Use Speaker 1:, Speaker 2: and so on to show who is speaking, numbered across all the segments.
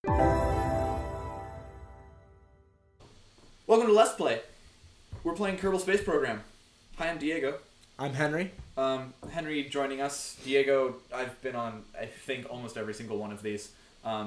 Speaker 1: Welcome to Let's Play. We're playing Kerbal Space Program. Hi, I'm Diego.
Speaker 2: I'm Henry.
Speaker 1: Henry joining us. Diego, I've been on, I think, almost every single one of these,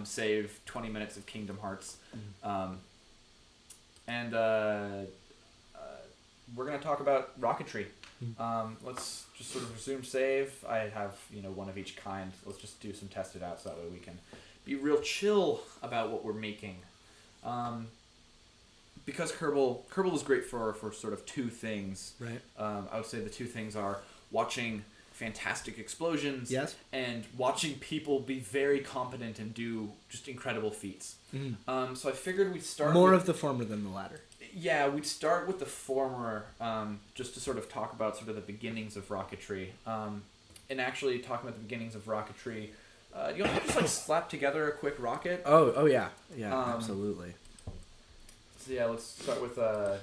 Speaker 1: save 20 minutes of Kingdom Hearts. And we're going to talk about rocketry. Let's just sort of resume save. I have, one of each kind. Let's just do some test it out so that way we can be real chill about what we're making. Because Kerbal is great for sort of two things.
Speaker 2: Right.
Speaker 1: I would say the two things are watching fantastic explosions,
Speaker 2: yes,
Speaker 1: and watching people be very competent and do just incredible feats. So I figured we'd start
Speaker 2: more of the former than the latter.
Speaker 1: Yeah, we'd start with the former, just to sort of talk about sort of the beginnings of rocketry. And actually talking about the beginnings of rocketry, do you want to just slap together a quick rocket?
Speaker 2: Oh yeah, absolutely.
Speaker 1: So yeah, let's start with a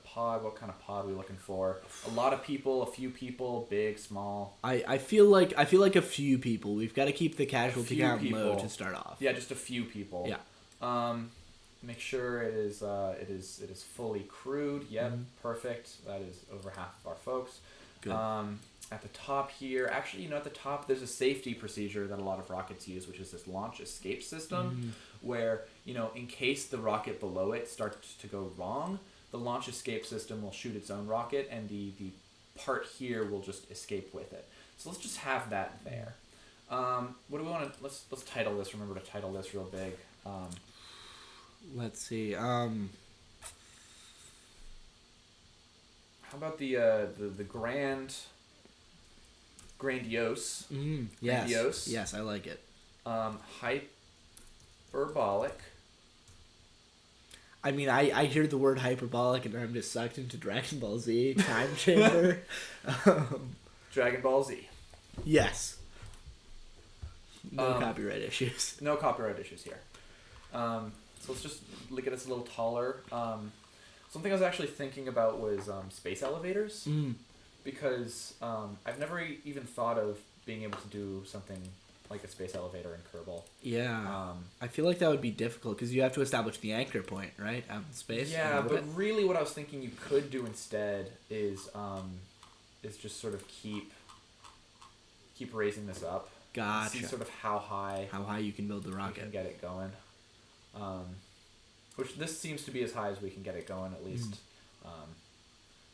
Speaker 1: pod. What kind of pod are we looking for? A lot of people, a few people, big, small.
Speaker 2: I feel like a few people. We've got to keep the casualty count low to start off.
Speaker 1: Yeah, just a few people.
Speaker 2: Yeah.
Speaker 1: Make sure it is fully crewed. Yep, perfect. That is over half of our folks.
Speaker 2: Good.
Speaker 1: At the top here, actually, at the top there's a safety procedure that a lot of rockets use, which is this launch escape system, where, in case the rocket below it starts to go wrong, the launch escape system will shoot its own rocket, and the part here will just escape with it. So let's just have that there. What do we want to... Let's title this. Remember to title this real big.
Speaker 2: Let's see.
Speaker 1: How about the Grandiose.
Speaker 2: Yes.
Speaker 1: Grandiose.
Speaker 2: Yes, I like it.
Speaker 1: Hyperbolic.
Speaker 2: I mean, I hear the word hyperbolic and I'm just sucked into DragonballZ time chamber.
Speaker 1: DragonballZ.
Speaker 2: Yes. No copyright issues.
Speaker 1: No copyright issues here. So let's just get us a little taller. Something I was actually thinking about was space elevators. Because I've never even thought of being able to do something like a space elevator in Kerbal.
Speaker 2: Yeah. I feel like that would be difficult because you have to establish the anchor point, right, out in space.
Speaker 1: Yeah, but really what I was thinking you could do instead is just sort of keep raising this up.
Speaker 2: Gotcha.
Speaker 1: See sort of how high
Speaker 2: you can build the rocket.
Speaker 1: We can get it going. Which this seems to be as high as we can get it going, at least.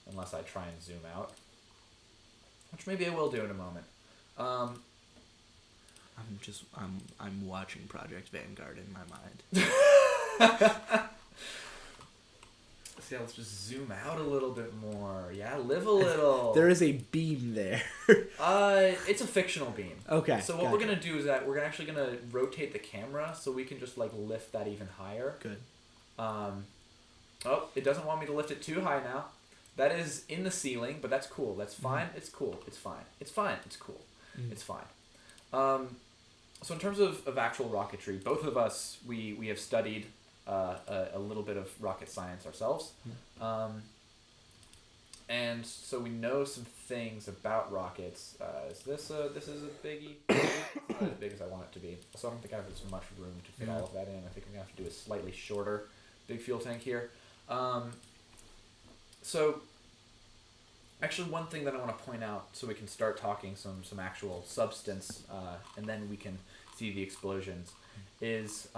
Speaker 1: Unless I try and zoom out. Which maybe I will do in a moment.
Speaker 2: I'm watching Project Vanguard in my mind.
Speaker 1: So yeah, let's just zoom out a little bit more. Yeah, live a little.
Speaker 2: There is a beam there.
Speaker 1: It's a fictional beam.
Speaker 2: Okay.
Speaker 1: So what we're gonna do is that we're actually gonna rotate the camera so we can just lift that even higher.
Speaker 2: Good.
Speaker 1: Oh, it doesn't want me to lift it too high now. That is in the ceiling, but that's cool. That's fine. It's cool. It's fine. It's fine. It's cool. It's fine. So in terms of actual rocketry, both of us, we have studied a little bit of rocket science ourselves. And so we know some things about rockets. This is a biggie. It's not as big as I want it to be. So I don't think I have as much room to fit all of that in. I think I'm going to have to do a slightly shorter big fuel tank here. So, actually, one thing that I want to point out, so we can start talking some actual substance, and then we can see the explosions, is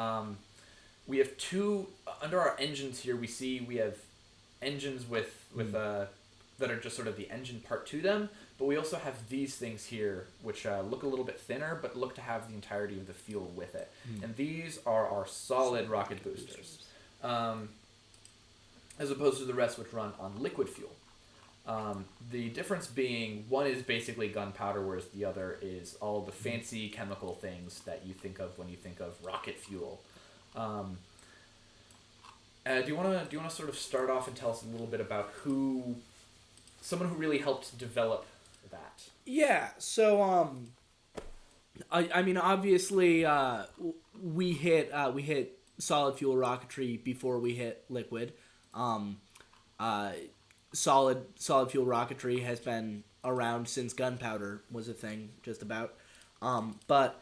Speaker 1: we have two under our engines here. We have engines with that are just sort of the engine part to them, but we also have these things here, which look a little bit thinner, but look to have the entirety of the fuel with it. And these are our solid rocket boosters. As opposed to the rest which run on liquid fuel. The difference being one is basically gunpowder, whereas the other is all the fancy chemical things that you think of when you think of rocket fuel. Do you want to sort of start off and tell us a little bit about someone who really helped develop that?
Speaker 2: Yeah. So I mean obviously we hit solid fuel rocketry before we hit liquid. Solid fuel rocketry has been around since gunpowder was a thing, just about. But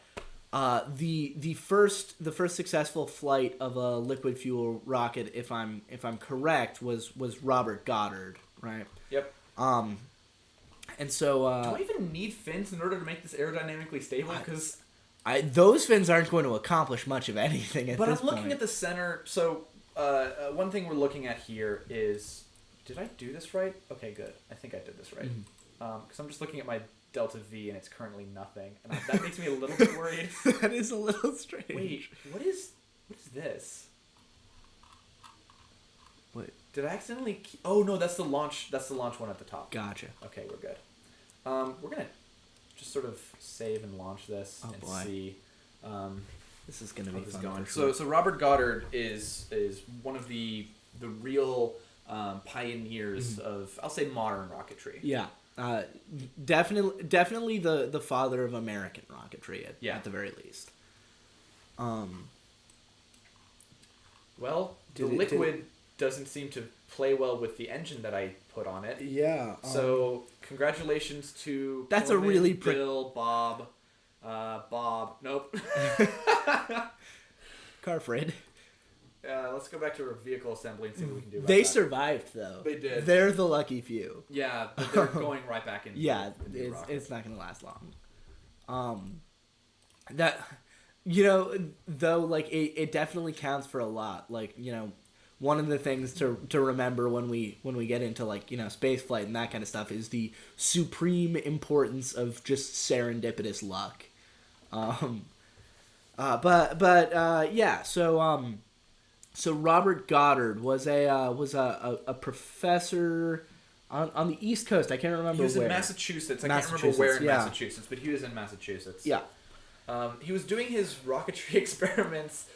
Speaker 2: The first successful flight of a liquid fuel rocket, if I'm correct, was Robert Goddard, right?
Speaker 1: Yep.
Speaker 2: And so
Speaker 1: do I even need fins in order to make this aerodynamically stable? Because
Speaker 2: those fins aren't going to accomplish much of anything at this point.
Speaker 1: But I'm looking at the center. So one thing we're looking at here is, did I do this right? Okay, good. I think I did this right. Because I'm just looking at my delta V and it's currently nothing, and that makes me a little bit worried.
Speaker 2: That is a little strange.
Speaker 1: Wait, what is this?
Speaker 2: Wait,
Speaker 1: did I accidentally? Oh no, that's the launch. That's the launch one at the top.
Speaker 2: Gotcha.
Speaker 1: Okay, we're good. We're gonna just sort of save and launch this see.
Speaker 2: This is gonna be fun.
Speaker 1: Going. So Robert Goddard is one of the real pioneers of, I'll say, modern rocketry.
Speaker 2: Yeah. Definitely the father of American rocketry at the very least.
Speaker 1: Well, the liquid doesn't seem to play well with the engine that I put on it.
Speaker 2: Yeah.
Speaker 1: So congratulations to
Speaker 2: that's
Speaker 1: Coleman,
Speaker 2: a really
Speaker 1: Bill, Bob. Nope.
Speaker 2: Carfred.
Speaker 1: Let's go back to our vehicle assembly and see what we can do about
Speaker 2: They
Speaker 1: that.
Speaker 2: survived, though.
Speaker 1: They did.
Speaker 2: They're the lucky few.
Speaker 1: Yeah, but they're going right back into
Speaker 2: it's not going to last long. That, though, like, it definitely counts for a lot. Like, one of the things to remember when we get into, like, space flight and that kind of stuff is the supreme importance of just serendipitous luck. So Robert Goddard was a professor on the East Coast. I can't remember where.
Speaker 1: He was in Massachusetts. I can't remember where in Massachusetts, but he was in Massachusetts.
Speaker 2: Yeah.
Speaker 1: He was doing his rocketry experiments.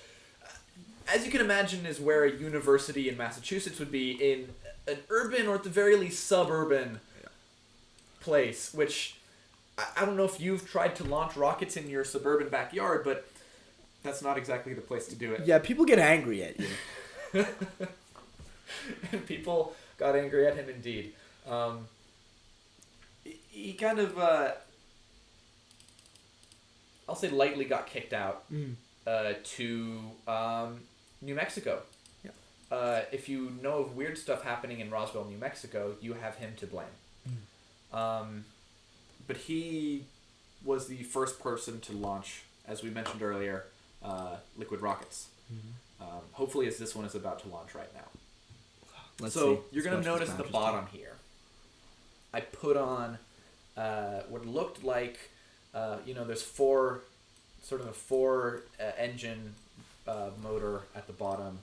Speaker 1: As you can imagine, is where a university in Massachusetts would be, in an urban or at the very least suburban place, which I don't know if you've tried to launch rockets in your suburban backyard, but that's not exactly the place to do it.
Speaker 2: Yeah, people get angry at you.
Speaker 1: And people got angry at him indeed. He kind of, I'll say lightly got kicked out to New Mexico. Yeah. If you know of weird stuff happening in Roswell, New Mexico, you have him to blame. But he was the first person to launch, as we mentioned earlier, liquid rockets. Hopefully, as this one is about to launch right now. Let's see. You're going to notice the bottom here. I put on what looked like, there's four engine motor at the bottom.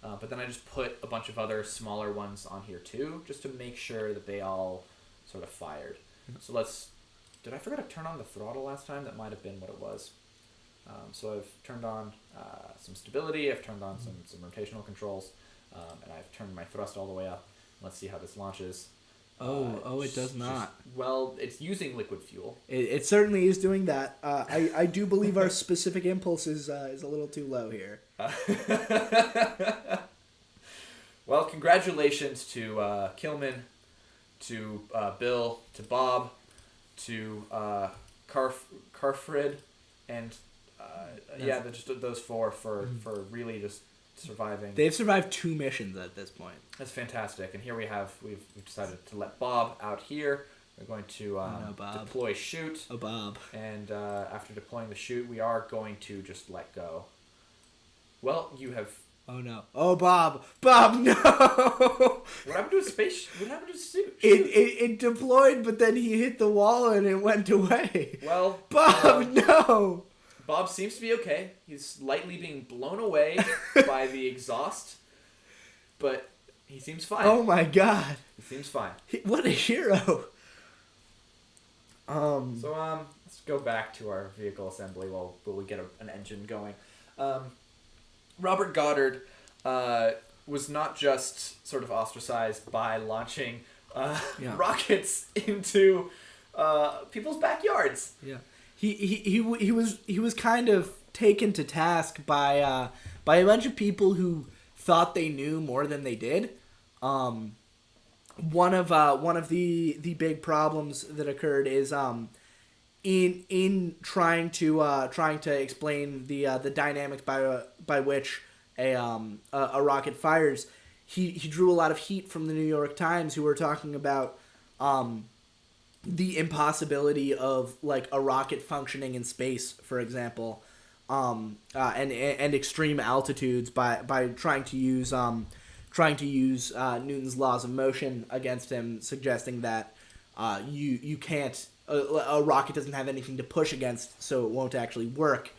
Speaker 1: But then I just put a bunch of other smaller ones on here too, just to make sure that they all sort of fired. So did I forget to turn on the throttle last time? That might have been what it was. So I've turned on some stability, I've turned on some rotational controls, and I've turned my thrust all the way up. Let's see how this launches.
Speaker 2: It does not.
Speaker 1: It's using liquid fuel.
Speaker 2: It certainly is doing that. I do believe our specific impulse is a little too low here.
Speaker 1: Well, congratulations to Kilman, to Bill, to Bob, to Carfred, and just those four for really just surviving.
Speaker 2: They've survived 2 missions at this point.
Speaker 1: That's fantastic. And here we've decided to let Bob out here. We're going to deploy chute.
Speaker 2: Oh, Bob.
Speaker 1: And after deploying the chute, we are going to just let go. Well, you have...
Speaker 2: Oh, no. Oh, Bob. Bob, no!
Speaker 1: What happened to his space? What happened to his suit?
Speaker 2: It deployed, but then he hit the wall and it went away.
Speaker 1: Well...
Speaker 2: Bob, no!
Speaker 1: Bob seems to be okay. He's slightly being blown away by the exhaust, but he seems fine.
Speaker 2: Oh my god.
Speaker 1: He seems fine.
Speaker 2: What a hero.
Speaker 1: So let's go back to our vehicle assembly while we get an engine going. Robert Goddard was not just sort of ostracized by launching rockets into people's backyards.
Speaker 2: Yeah. He was kind of taken to task by a bunch of people who thought they knew more than they did. One of the big problems that occurred is in trying to explain the dynamics by which a rocket fires, he drew a lot of heat from the New York Times, who were talking about the impossibility of like a rocket functioning in space, for example, and extreme altitudes by trying to use Newton's laws of motion against him, suggesting that you can't a rocket doesn't have anything to push against, so it won't actually work.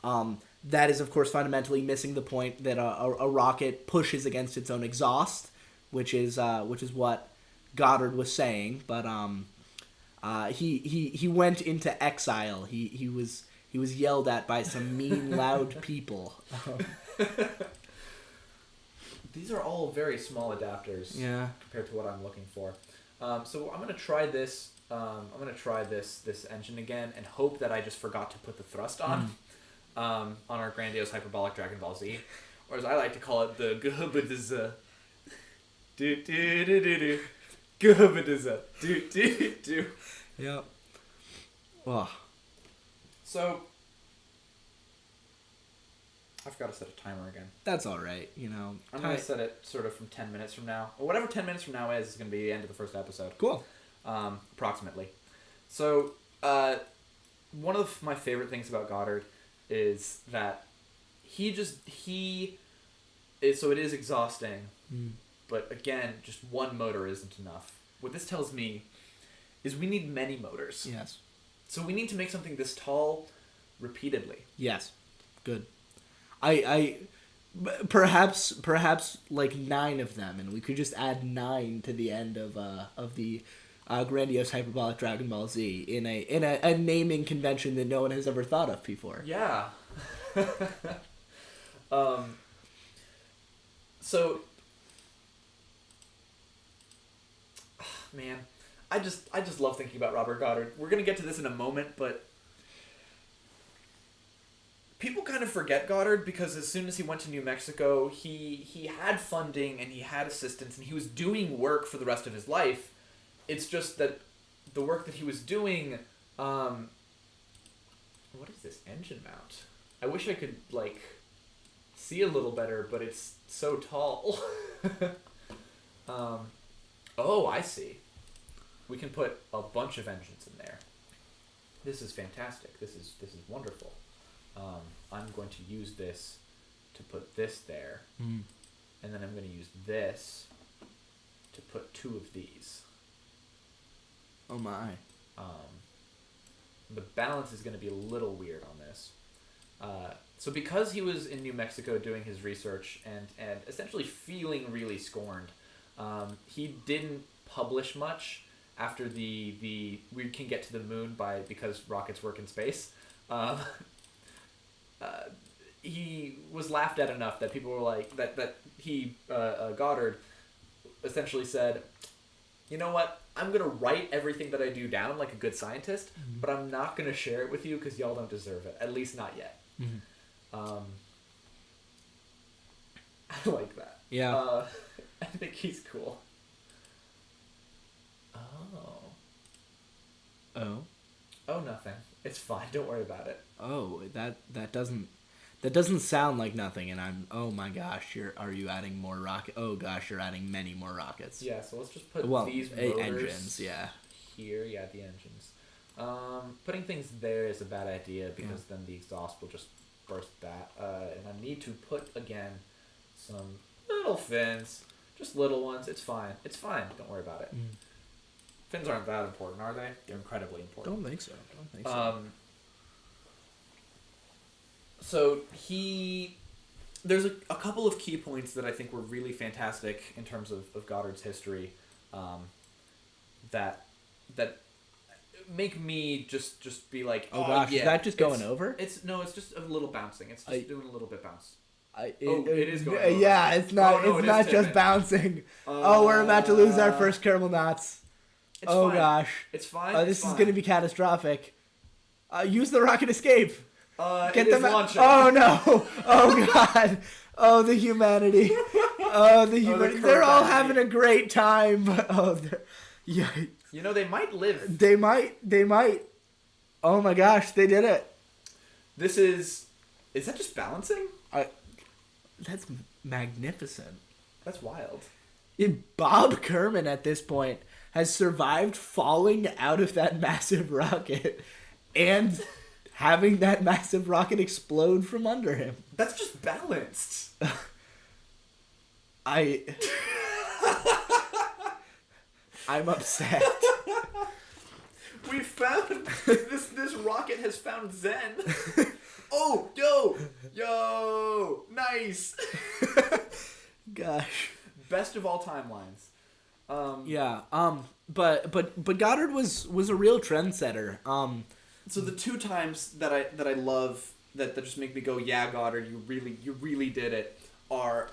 Speaker 2: That is, of course, fundamentally missing the point that a rocket pushes against its own exhaust, which is what Goddard was saying. But he went into exile. He was yelled at by some mean, loud people.
Speaker 1: These are all very small adapters, compared to what I'm looking for. So I'm gonna try this. I'm gonna try this engine again and hope that I just forgot to put the thrust on our Grandiose Hyperbolic DragonballZ, or as I like to call it, the GHBDZ. GHBDZ.
Speaker 2: Yep. Oh.
Speaker 1: So I forgot to set a timer again.
Speaker 2: That's all right.
Speaker 1: I'm going to set it sort of from 10 minutes from now. Or whatever 10 minutes from now is going to be the end of the first episode.
Speaker 2: Cool.
Speaker 1: Approximately. So, one of my favorite things about Goddard is that it is exhausting, but again, just one motor isn't enough. What this tells me is we need many motors.
Speaker 2: Yes.
Speaker 1: So we need to make something this tall repeatedly.
Speaker 2: Yes. Good. I perhaps like 9 of them, and we could just add 9 to the end of the Grandiose Hyperbolic DragonballZ in a naming convention that no one has ever thought of before.
Speaker 1: Yeah. So, man, I just love thinking about Robert Goddard. We're gonna get to this in a moment, but people kind of forget Goddard because as soon as he went to New Mexico, he had funding and he had assistance and he was doing work for the rest of his life. It's just that the work that he was doing, what is this engine mount? I wish I could, see a little better, but it's so tall. Oh, I see. We can put a bunch of engines in there. This is fantastic. This is wonderful. I'm going to use this to put this there, and then I'm going to use this to put 2 of these.
Speaker 2: Oh my.
Speaker 1: The balance is going to be a little weird on this. So because he was in New Mexico doing his research and essentially feeling really scorned, he didn't publish much after the we can get to the moon because rockets work in space. He was laughed at enough that people were like that he Goddard essentially said, you know what, I'm gonna write everything that I do down like a good scientist, but I'm not gonna share it with you because y'all don't deserve it, at least not yet. I like that.
Speaker 2: Yeah.
Speaker 1: I think he's cool. Oh, nothing. It's fine. Don't worry about it.
Speaker 2: Oh, that doesn't sound like nothing, and I'm, oh my gosh, are you adding more rocket? Oh gosh, you're adding many more rockets.
Speaker 1: Yeah, so let's just put these
Speaker 2: motors
Speaker 1: engines,
Speaker 2: here.
Speaker 1: Yeah, the engines. Putting things there is a bad idea because then the exhaust will just burst that. And I need to put again some little fins, just little ones. It's fine. Don't worry about it. Fins aren't that important, are they? They're incredibly important.
Speaker 2: Don't think so.
Speaker 1: So there's a couple of key points that I think were really fantastic in terms of Goddard's history, that make me just be like,
Speaker 2: oh gosh, is that just going over?
Speaker 1: It's just a little bouncing. It's just doing a little bit bounce.
Speaker 2: It
Speaker 1: is going over.
Speaker 2: Yeah, it's not.
Speaker 1: Oh, no,
Speaker 2: it's not just bouncing. We're about to lose our first Kerbal knots.
Speaker 1: It's fine.
Speaker 2: Gosh,
Speaker 1: it's fine.
Speaker 2: This is going to be catastrophic. Use the rocket escape.
Speaker 1: Get them launching.
Speaker 2: Oh no! Oh god! Oh, the humanity! Oh, the humanity! They're all having a great time, but yeah.
Speaker 1: You know, they might live.
Speaker 2: They might. Oh my gosh, they did it.
Speaker 1: This is that just balancing?
Speaker 2: That's magnificent.
Speaker 1: That's wild.
Speaker 2: Bob Kerman at this point has survived falling out of that massive rocket and having that massive rocket explode from under him.
Speaker 1: That's just balanced.
Speaker 2: I'm upset.
Speaker 1: We found this rocket has found Zen. Oh, yo, nice.
Speaker 2: Gosh.
Speaker 1: Best of all timelines.
Speaker 2: But Goddard was a real trendsetter.
Speaker 1: So the two times that I love that just make me go, yeah, Goddard, you really did it, are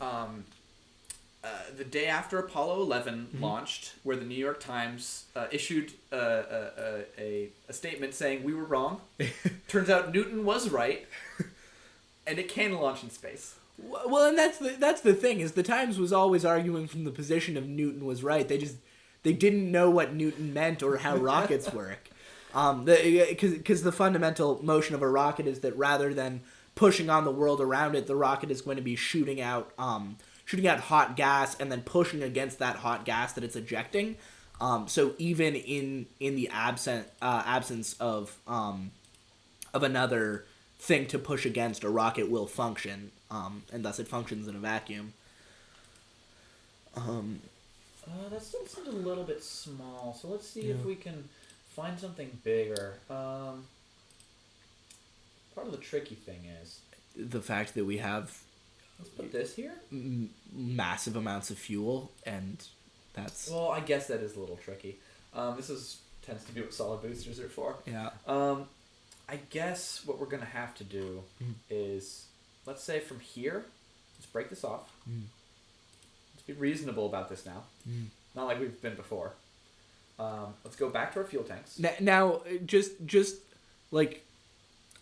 Speaker 1: the day after Apollo 11 launched, where the New York Times issued a statement saying we were wrong. Turns out Newton was right, and it can launch in space.
Speaker 2: Well, and that's the thing, is the Times was always arguing from the position of Newton was right. They didn't know what Newton meant or how rockets work. Because the fundamental motion of a rocket is that rather than pushing on the world around it, the rocket is going to be shooting out hot gas and then pushing against that hot gas that it's ejecting. So even in the absence of another thing to push against, a rocket will function, and thus it functions in a vacuum.
Speaker 1: That still seems a little bit small, so let's see if we can find something bigger. Part of the tricky thing is
Speaker 2: the fact that we have
Speaker 1: let's put this here.
Speaker 2: Massive amounts of fuel, and that's...
Speaker 1: Well, I guess that is a little tricky. This tends to be what solid boosters are for.
Speaker 2: Yeah.
Speaker 1: I guess what we're going to have to do is, let's say from here, let's break this off. Let's be reasonable about this now. Not like we've been before. Let's go back to our fuel tanks.
Speaker 2: Now, just like,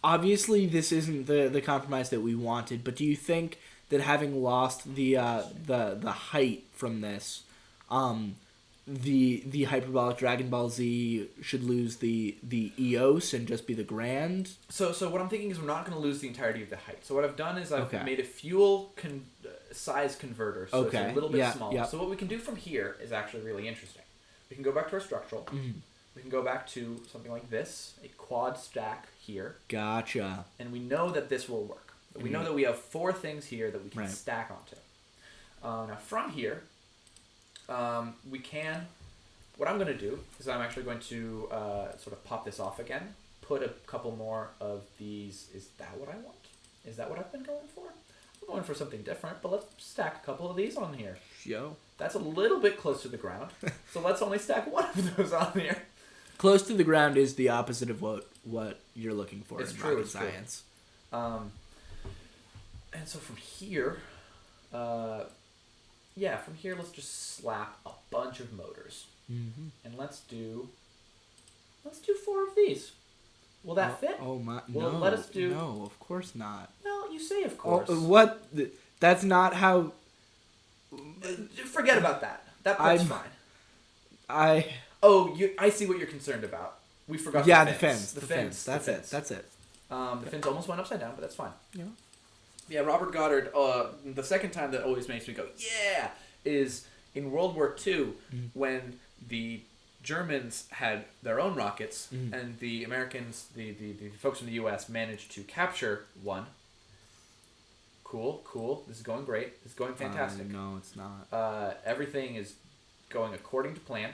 Speaker 2: obviously this isn't the compromise that we wanted, but do you think that having lost the height from this, the Hyperbolic DragonballZ should lose the EOS and just be the Grand?
Speaker 1: So what I'm thinking is we're not going to lose the entirety of the height. So what I've done is I've
Speaker 2: Okay.
Speaker 1: made a fuel size converter, so
Speaker 2: Okay.
Speaker 1: it's a little bit
Speaker 2: Yeah,
Speaker 1: smaller.
Speaker 2: yeah.
Speaker 1: So what we can do from here is actually really interesting. We can go back to our structural. We can go back to something like this, a quad stack here.
Speaker 2: Gotcha.
Speaker 1: And we know that this will work. We know that we have 4 things here that we can
Speaker 2: Right.
Speaker 1: stack onto. Now from here, we can... What I'm going to do is I'm actually going to sort of pop this off again, put a couple more of these. Is that what I want? Is that what I've been going for? I'm going for something different, but let's stack a couple of these on here.
Speaker 2: Yo.
Speaker 1: That's a little bit close to the ground, so let's only stack one of those on here.
Speaker 2: Close to the ground is the opposite of what you're looking for
Speaker 1: It's
Speaker 2: in
Speaker 1: true,
Speaker 2: rocket
Speaker 1: it's true.
Speaker 2: science.
Speaker 1: And so from here, from here let's just slap a bunch of motors. And let's do 4 of these. Will that fit?
Speaker 2: Oh my!
Speaker 1: Well,
Speaker 2: no,
Speaker 1: let us do.
Speaker 2: No, of course not.
Speaker 1: Well, you say of course.
Speaker 2: What? That's not how.
Speaker 1: Forget about that. That part's
Speaker 2: I'm-
Speaker 1: fine.
Speaker 2: I
Speaker 1: I see what you're concerned about. We forgot.
Speaker 2: yeah,
Speaker 1: the
Speaker 2: the
Speaker 1: fins.
Speaker 2: fins. The fins. That's it. That's it.
Speaker 1: The fins almost went upside down, but that's fine.
Speaker 2: Yeah.
Speaker 1: Yeah, Robert Goddard. The second time that always makes me go yeah is in World War II when the Germans had their own rockets and the Americans, the folks from the U.S. managed to capture one. Cool. This is going great. This is going fantastic.
Speaker 2: No, it's not.
Speaker 1: Everything is going according to plan.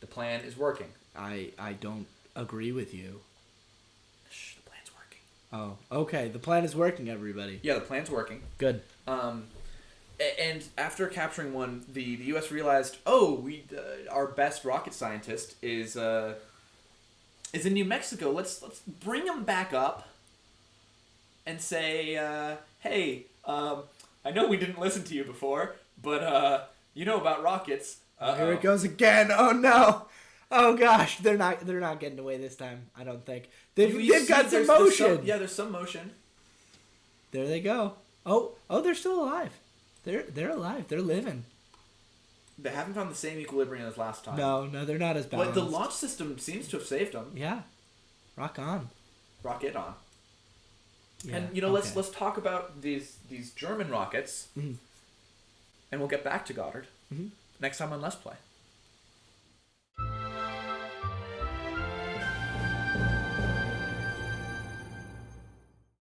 Speaker 1: The plan is working.
Speaker 2: I don't agree with you.
Speaker 1: Shh, the plan's working.
Speaker 2: Oh, okay. The plan is working, everybody.
Speaker 1: Yeah, the plan's working.
Speaker 2: Good.
Speaker 1: And after capturing one, the U.S. realized, our best rocket scientist is in New Mexico. Let's bring him back up and say, hey, I know we didn't listen to you before, but you know about rockets.
Speaker 2: Here it goes again. Oh no. Oh gosh, they're not getting away this time. I don't think they've got some motion.
Speaker 1: There's some motion.
Speaker 2: There they go. Oh, they're still alive. They're alive. They're living.
Speaker 1: They haven't found the same equilibrium as last time.
Speaker 2: No, they're not as balanced.
Speaker 1: But the launch system seems to have saved them.
Speaker 2: Yeah. Rock on.
Speaker 1: Rock it on.
Speaker 2: Yeah,
Speaker 1: And let's talk about these German rockets,
Speaker 2: Mhm.
Speaker 1: and we'll get back to Goddard
Speaker 2: Mhm.
Speaker 1: next time on Let's Play.